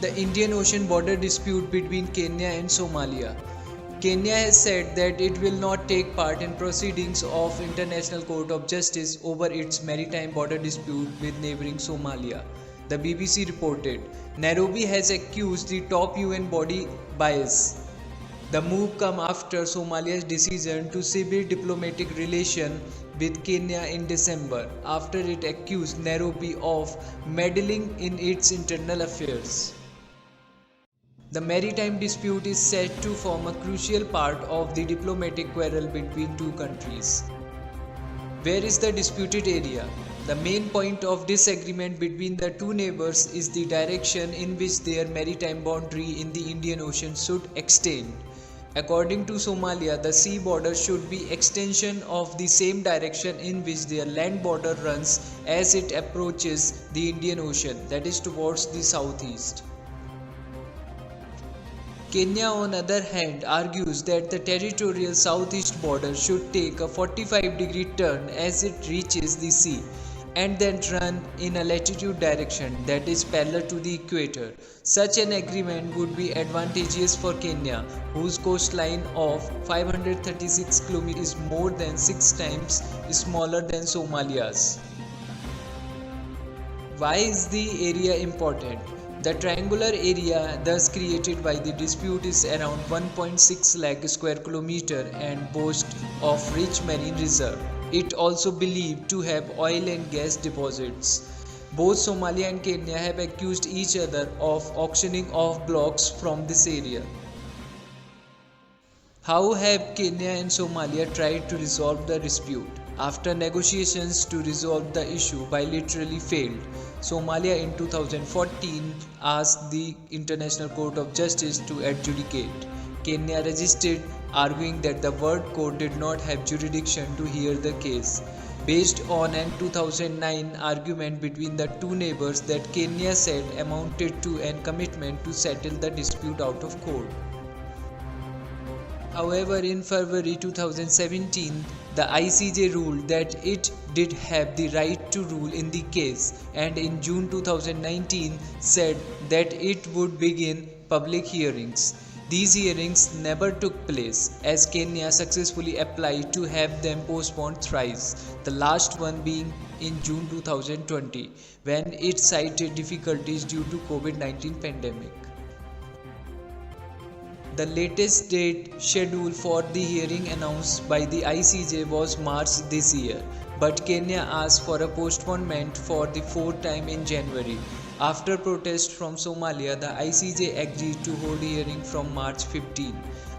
The Indian Ocean border dispute between Kenya and Somalia. Kenya has said that it will not take part in proceedings of International Court of Justice over its maritime border dispute with neighboring Somalia. The BBC reported, Nairobi has accused the top UN body bias. The move comes after Somalia's decision to sever diplomatic relations with Kenya in December, after it accused Nairobi of meddling in its internal affairs. The maritime dispute is said to form a crucial part of the diplomatic quarrel between two countries. Where is the disputed area? The main point of disagreement between the two neighbors is the direction in which their maritime boundary in the Indian Ocean should extend. According to Somalia, the sea border should be extension of the same direction in which their land border runs as it approaches the Indian Ocean, that is towards the southeast. Kenya, on the other hand, argues that the territorial southeast border should take a 45-degree turn as it reaches the sea, and then run in a latitude direction that is parallel to the equator. Such an agreement would be advantageous for Kenya, whose coastline of 536 km is more than 6 times smaller than Somalia's. Why is the area important? The triangular area thus created by the dispute is around 1.6 lakh square kilometer and boasts of rich marine reserve. It also believed to have oil and gas deposits. Both Somalia and Kenya have accused each other of auctioning off blocks from this area. How have Kenya and Somalia tried to resolve the dispute? After negotiations to resolve the issue bilaterally failed, Somalia in 2014 asked the International Court of Justice to adjudicate. Kenya resisted, arguing that the World Court did not have jurisdiction to hear the case. Based on an 2009 argument between the two neighbors that Kenya said amounted to a commitment to settle the dispute out of court. However, in February 2017, the ICJ ruled that it did have the right to rule in the case, and in June 2019 said that it would begin public hearings. These hearings never took place, as Kenya successfully applied to have them postponed thrice, the last one being in June 2020, when it cited difficulties due to COVID-19 pandemic. The latest date scheduled for the hearing announced by the ICJ was March this year, but Kenya asked for a postponement for the fourth time in January. After protest from Somalia, the ICJ agreed to hold hearing from March 15.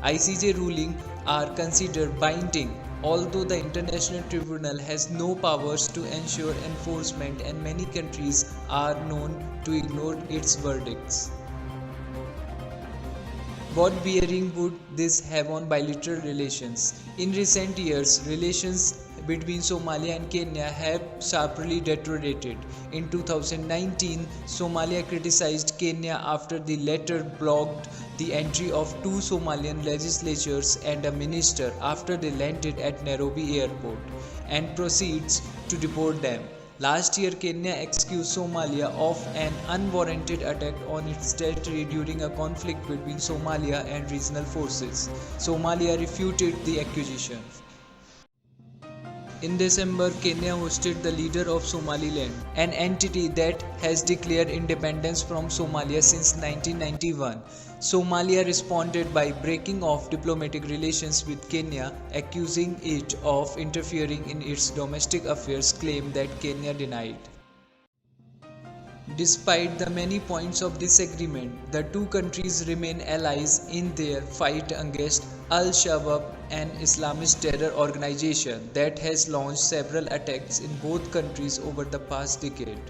ICJ rulings are considered binding, although the International Tribunal has no powers to ensure enforcement, and many countries are known to ignore its verdicts. What bearing would this have on bilateral relations? In recent years, relations between Somalia and Kenya have sharply deteriorated. In 2019, Somalia criticized Kenya after the latter blocked the entry of two Somalian legislators and a minister after they landed at Nairobi airport, and proceeds to deport them. Last year, Kenya accused Somalia of an unwarranted attack on its territory during a conflict between Somalia and regional forces. Somalia refuted the accusation. In December, Kenya hosted the leader of Somaliland, an entity that has declared independence from Somalia since 1991. Somalia responded by breaking off diplomatic relations with Kenya, accusing it of interfering in its domestic affairs, claim that Kenya denied. Despite the many points of disagreement, the two countries remain allies in their fight against Al-Shabaab, an Islamist terror organization that has launched several attacks in both countries over the past decade.